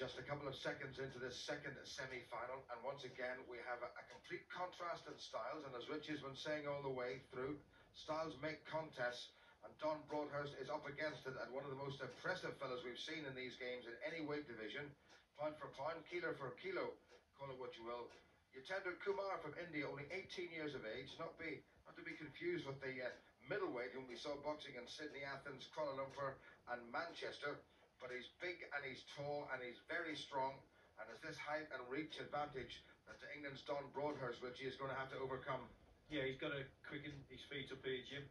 Just a couple of seconds into this second semi-final, and once again we have a complete contrast in styles, and as Rich has been saying all the way through, styles make contests, and Don Broadhurst is up against it at one of the most impressive fellas we've seen in these games in any weight division. Pound for pound, kilo for kilo, call it what you will. Jitender Kumar from India, only 18 years of age, not to be confused with the middleweight whom we saw boxing in Sydney, Athens, Kuala Lumpur and Manchester. But he's big and he's tall and he's very strong, and it's this height and reach advantage that England's Don Broadhurst, which he is going to have to overcome. Yeah, he's got to quicken his feet up here, Jim.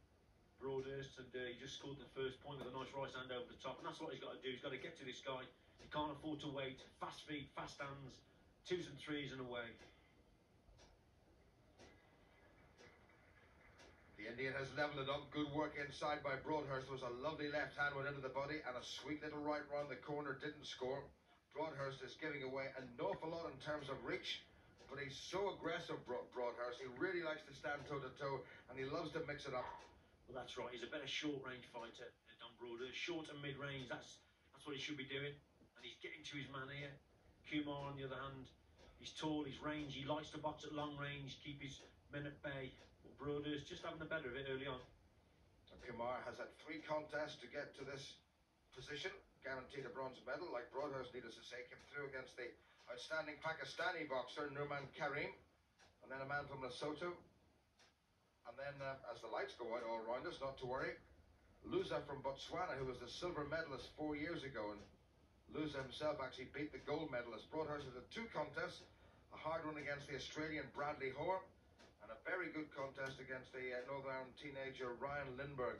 Broadhurst, and he just scored the first point with a nice right hand over the top, and that's what he's got to do. He's got to get to this guy. He can't afford to wait. Fast feet, fast hands, 2s and 3s and away. The Indian has levelled it up. Good work inside by Broadhurst. Was a lovely left hand, went into the body, and a sweet little right round the corner, didn't score. Broadhurst is giving away an awful lot in terms of reach, but he's so aggressive, Broadhurst. He really likes to stand toe to toe, and he loves to mix it up. Well, that's right. He's a better short range fighter than Don Broadhurst. Short and mid range. That's what he should be doing, and he's getting to his man here. Kumar, on the other hand, he's tall, he's range. He likes to box at long range, keep his men at bay. Broadhurst just having the better of it early on. And Kumar has had 3 contests to get to this position, guaranteed a bronze medal, like Broadhurst, needless to say, came through against the outstanding Pakistani boxer Nurman Karim, and then a man from Lesotho, and then as the lights go out all around us, not to worry, Luza from Botswana, who was the silver medalist 4 years ago, and Luza himself actually beat the gold medalist. Broadhurst has had 2 contests, a hard one against the Australian Bradley Hoare, and a very good contest against the Northern Ireland teenager Ryan Lindbergh.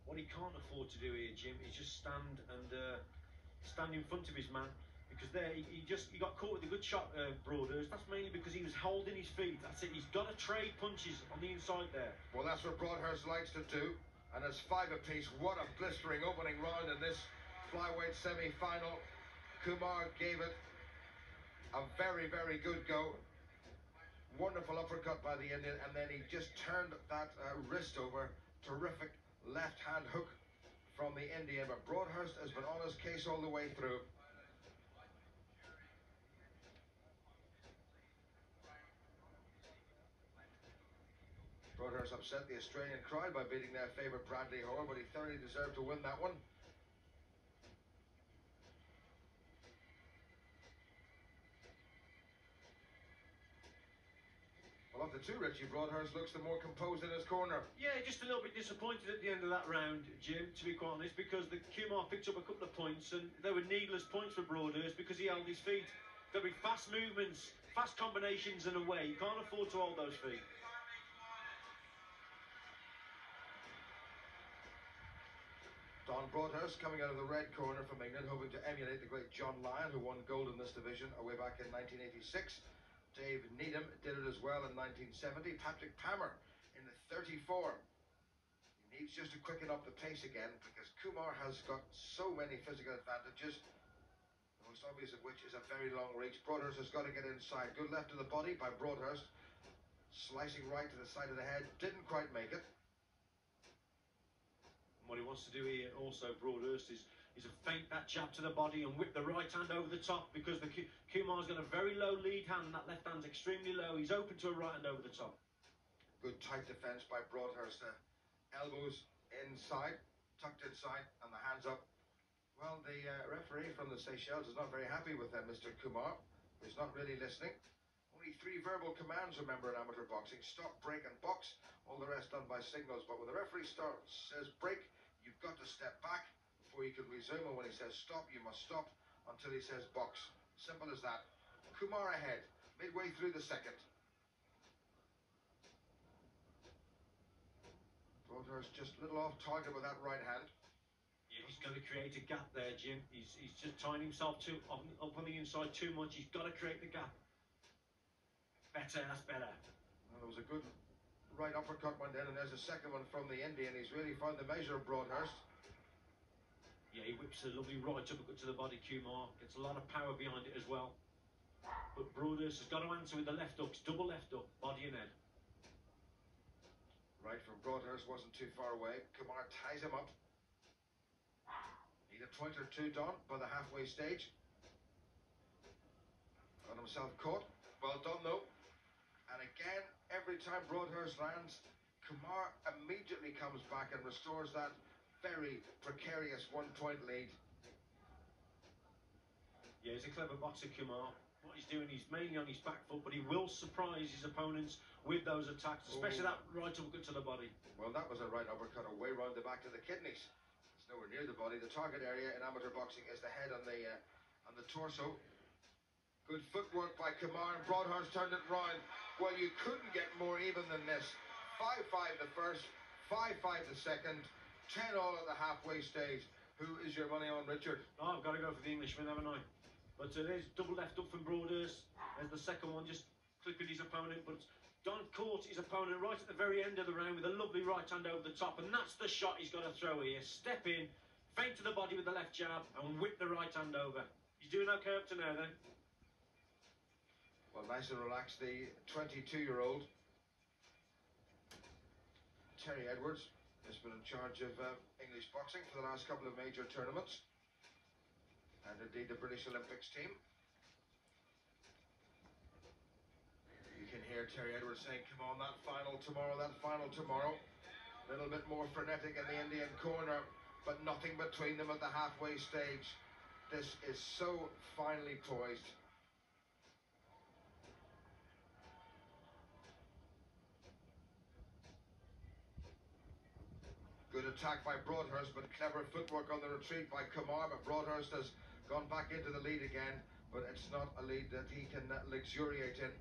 What he can't afford to do here, Jim, is just stand in front of his man, because there he got caught with a good shot, Broadhurst. That's mainly because he was holding his feet. That's it. He's got to trade punches on the inside there. Well, that's what Broadhurst likes to do, and it's 5 apiece. What a blistering opening round in this flyweight semi-final. Kumar gave it a very, very good go. Wonderful uppercut by the Indian, and then he just turned that wrist over. Terrific left hand hook from the Indian, but Broadhurst has been on his case all the way through. Broadhurst upset the Australian crowd by beating their favourite Bradley Hoare, but he thoroughly deserved to win that one. Well, of the 2, Richie, Broadhurst looks the more composed in his corner. Yeah, just a little bit disappointed at the end of that round, Jim, to be quite honest, because the Kumar picked up a couple of points, and they were needless points for Broadhurst because he held his feet. There'll be fast movements, fast combinations and away. You can't afford to hold those feet. Don Broadhurst coming out of the red corner from England, hoping to emulate the great John Lyon, who won gold in this division way back in 1986. Dave Needham did it as well in 1970. Patrick Palmer in the 34. He needs just to quicken up the pace again, because Kumar has got so many physical advantages, the most obvious of which is a very long reach. Broadhurst has got to get inside. Good left to the body by Broadhurst. Slicing right to the side of the head. Didn't quite make it. And what he wants to do here also, Broadhurst, is a feint that jab to the body and whip the right hand over the top, because the Kumar's got a very low lead hand, and that left hand's extremely low. He's open to a right hand over the top. Good tight defence by Broadhurst. Elbows inside, tucked inside, and the hands up. Well, the referee from the Seychelles is not very happy with Mr. Kumar. He's not really listening. Only 3 verbal commands, remember, in amateur boxing: stop, break and box. All the rest done by signals. But when the referee says break, you've got to step back before you can resume, and when he says stop, you must stop until he says box. Simple as that. Kumar ahead, midway through the second. Broadhurst just a little off target with that right hand. Yeah, he's going to create a gap there, Jim. He's just tying himself up on the inside too much. He's got to create the gap. Better, that's better. Well, there was a good right uppercut went in, and there's a second one from the Indian. He's really found the measure of Broadhurst. Yeah, he whips a lovely right uppercut to the body, Kumar. Gets a lot of power behind it as well. But Broadhurst has got to answer with the left hooks, double left hook, body and head. Right from Broadhurst wasn't too far away. Kumar ties him up. He a point or two, Don, by the halfway stage. Got himself caught. Well done, though. And again, every time Broadhurst lands, Kumar immediately comes back and restores that very precarious 1-point lead. Yeah, he's a clever boxer, Kumar. What he's doing, he's mainly on his back foot, but he will surprise his opponents with those attacks, especially that right uppercut to the body. Well, that was a right uppercut away round the back to the kidneys. It's nowhere near the body. The target area in amateur boxing is the head and the torso. Good footwork by Kumar, and Broadhurst turned it round. Well, you couldn't get more even than this. 5-5 the first, 5-5 the second, 10 all at the halfway stage. Who is your money on, Richard? Oh, I've got to go for the Englishman, haven't I? But there's double left up from Broadhurst. There's the second one, just clipping his opponent. But Don caught his opponent right at the very end of the round with a lovely right hand over the top. And that's the shot he's got to throw here. Step in, feint to the body with the left jab, and whip the right hand over. He's doing okay up to now, then. Well, nice and relaxed, the 22-year-old. Terry Edwards has been in charge of English boxing for the last couple of major tournaments. And indeed the British Olympics team. You can hear Terry Edwards saying, come on, that final tomorrow, that final tomorrow. A little bit more frenetic in the Indian corner, but nothing between them at the halfway stage. This is so finely poised. Good attack by Broadhurst, but clever footwork on the retreat by Kumar. But Broadhurst has gone back into the lead again, but it's not a lead that he can luxuriate in.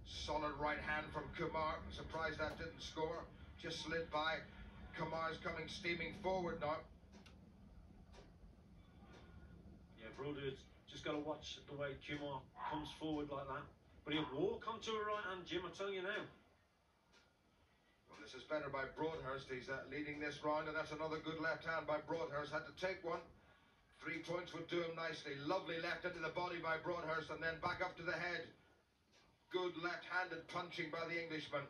Solid right hand from Kumar. Surprised that didn't score. Just slid by. Kumar's coming steaming forward now. Yeah, Broadhurst just got to watch the way Kumar comes forward like that. But he'll walk onto a right hand, Jim, I tell you now. This is better by Broadhurst. He's leading this round, and that's another good left hand by Broadhurst. Had to take one. 3 points would do him nicely. Lovely left into the body by Broadhurst, and then back up to the head. Good left-handed punching by the Englishman.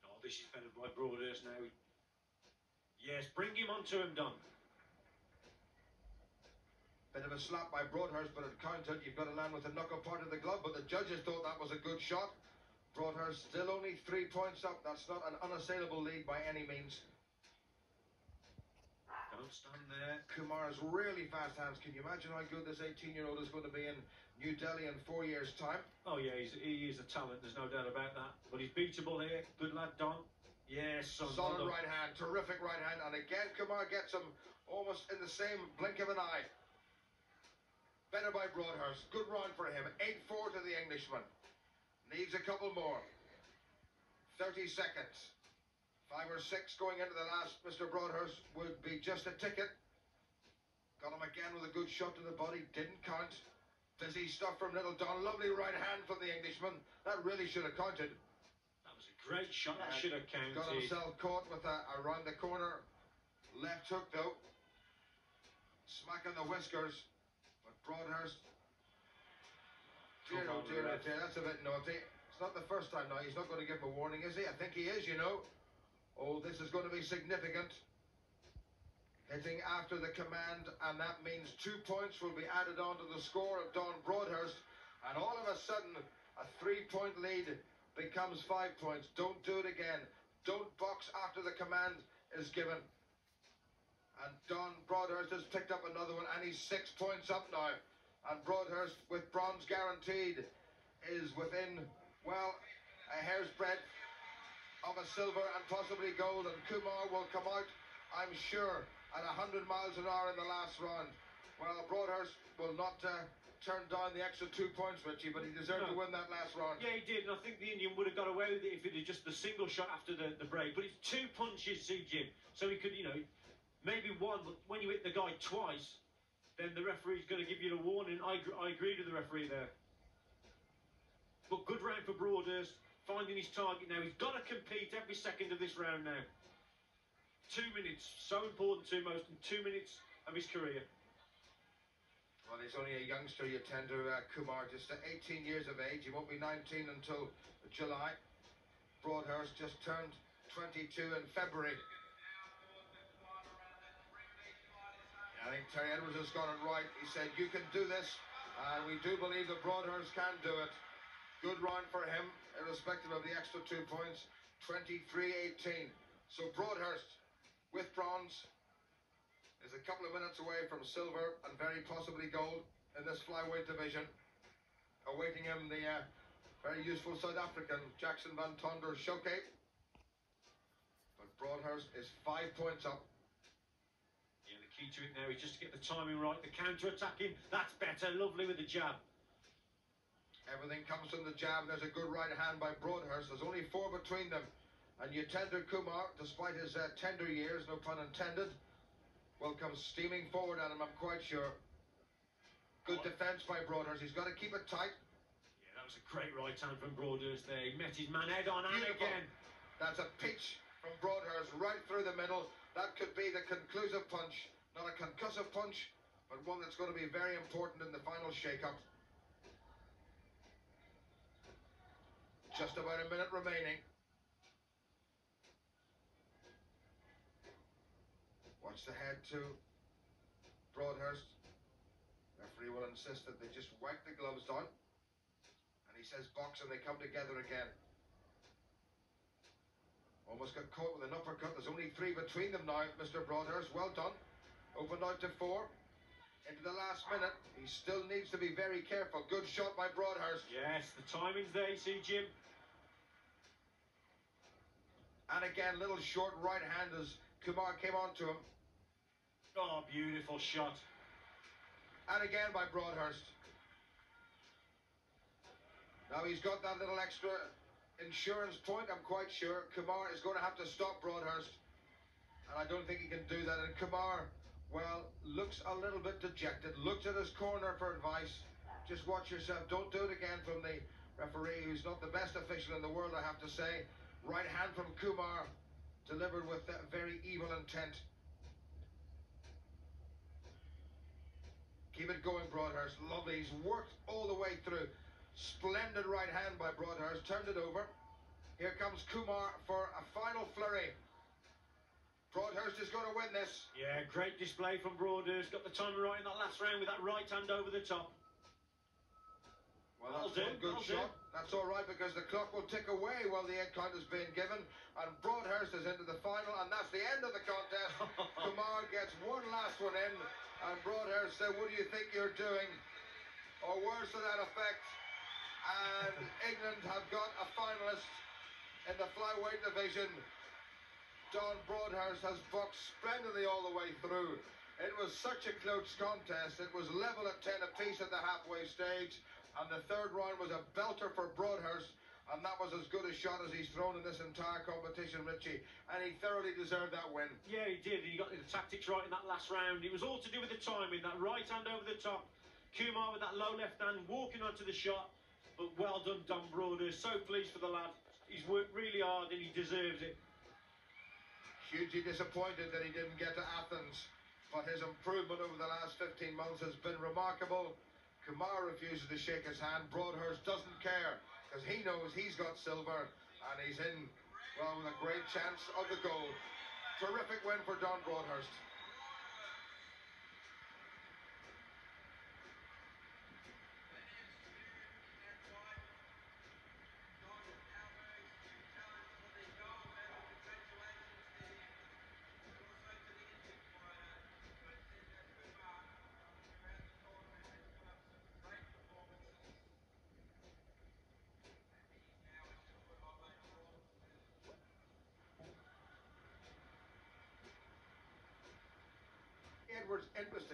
Oh, this is better by Broadhurst now. Yes, bring him onto him, Don. Bit of a slap by Broadhurst, but it counted. You've got to land with the knuckle part of the glove, but the judges thought that was a good shot. Broadhurst still only 3 points up. That's not an unassailable lead by any means. Don't stand there. Kumar's really fast hands. Can you imagine how good this 18-year-old is going to be in New Delhi in 4 years' time? Oh, yeah, he is a talent. There's no doubt about that. But he's beatable here. Good lad, Don. Yes, son. Solid right hand. Terrific right hand. And again, Kumar gets him almost in the same blink of an eye. Better by Broadhurst. Good round for him. 8-4 to the Englishman. Needs a couple more. 30 seconds. 5 or 6 going into the last. Mr. Broadhurst would be just a ticket. Got him again with a good shot to the body. Didn't count. Dizzy stuff from Little Don. Lovely right hand from the Englishman. That really should have counted. That was a great shot. That should have counted. Got himself caught with a around the corner left hook, though. Smacking the whiskers. But Broadhurst... Dear, oh dear, oh dear, that's a bit naughty. It's not the first time now. He's not going to give him a warning, is he? I think he is, you know. Oh, this is going to be significant. Hitting after the command, and that means 2 points will be added on to the score of Don Broadhurst. And all of a sudden, a 3-point lead becomes 5 points. Don't do it again. Don't box after the command is given. And Don Broadhurst has picked up another one, and he's 6 points up now. And Broadhurst, with bronze guaranteed, is within, well, a hair's breadth of a silver and possibly gold. And Kumar will come out, I'm sure, at 100 miles an hour in the last round. Well, Broadhurst will not turn down the extra 2 points, Richie, but he deserved to win that last round. Yeah, he did, and I think the Indian would have got away with it if it had just the single shot after the break. But it's 2 punches, see, Jim. So he could, you know, maybe one, but when you hit the guy twice, then the referee's going to give you the warning. I agree with the referee there. But good round for Broadhurst, finding his target now. He's got to compete every second of this round now. 2 minutes, so important to most in 2 minutes of his career. Well, he's only a youngster, Jitender Kumar, just 18 years of age. He won't be 19 until July. Broadhurst just turned 22 in February. I think Terry Edwards has got it right. He said, you can do this, and we do believe that Broadhurst can do it. Good round for him, irrespective of the extra 2 points, 23-18. So Broadhurst, with bronze, is a couple of minutes away from silver and very possibly gold in this flyweight division. Awaiting him the very useful South African Jackson Van Tonder Shoke. But Broadhurst is 5 points up. Yeah, the key to it now is just to get the timing right, the counter-attacking. That's better, lovely with the jab. Everything comes from the jab, and there's a good right hand by Broadhurst. There's only 4 between them. And Jitender Kumar, despite his tender years, no pun intended, will come steaming forward at him, I'm quite sure. Good defence by Broadhurst. He's got to keep it tight. Yeah, that was a great right hand from Broadhurst there. He met his man head on and again. That's a pitch from Broadhurst right through the middle. That could be the conclusive punch. Not a concussive punch, but one that's going to be very important in the final shake-up. Just about a minute remaining. Watch the head to Broadhurst. Referee will insist that they just wipe the gloves down. And he says box, and they come together again. Almost got caught with an uppercut. There's only 3 between them now, Mr. Broadhurst. Well done. Opened out to 4. Into the last minute. He still needs to be very careful. Good shot by Broadhurst. Yes, the timing's there, you see, Jim. And again, little short right hand as Kumar came on to him. Oh, beautiful shot. And again by Broadhurst. Now he's got that little extra insurance point, I'm quite sure. Kumar is going to have to stop Broadhurst. And I don't think he can do that. And Kumar, well, looks a little bit dejected. Looks at his corner for advice. Just watch yourself. Don't do it again from the referee, who's not the best official in the world, I have to say. Right hand from Kumar, delivered with very evil intent. Keep it going, Broadhurst. Lovely. He's worked all the way through. Splendid right hand by Broadhurst. Turned it over. Here comes Kumar for a final flurry. Broadhurst is going to win this. Yeah, great display from Broadhurst. Got the timing right in that last round with that right hand over the top. Well, that's one good shot. That's all right, because the clock will tick away while the 8 count is being given. And Broadhurst is into the final, and that's the end of the contest. Kumar gets one last one in, and Broadhurst said, what do you think you're doing? Or words to that effect. And England have got a finalist in the flyweight division. Don Broadhurst has boxed splendidly all the way through. It was such a close contest. It was level at 10 apiece at the halfway stage. And the 3rd round was a belter for Broadhurst. And that was as good a shot as he's thrown in this entire competition, Richie. And he thoroughly deserved that win. Yeah, he did. He got the tactics right in that last round. It was all to do with the timing. That right hand over the top. Kumar with that low left hand, walking onto the shot. But well done, Don Broadhurst. So pleased for the lad. He's worked really hard and he deserves it. Hugely disappointed that he didn't get to Athens. But his improvement over the last 15 months has been remarkable. Kumar refuses to shake his hand. Broadhurst doesn't care, because he knows he's got silver, and he's in, well, with a great chance of the gold. Terrific win for Don Broadhurst. Edwards, interesting.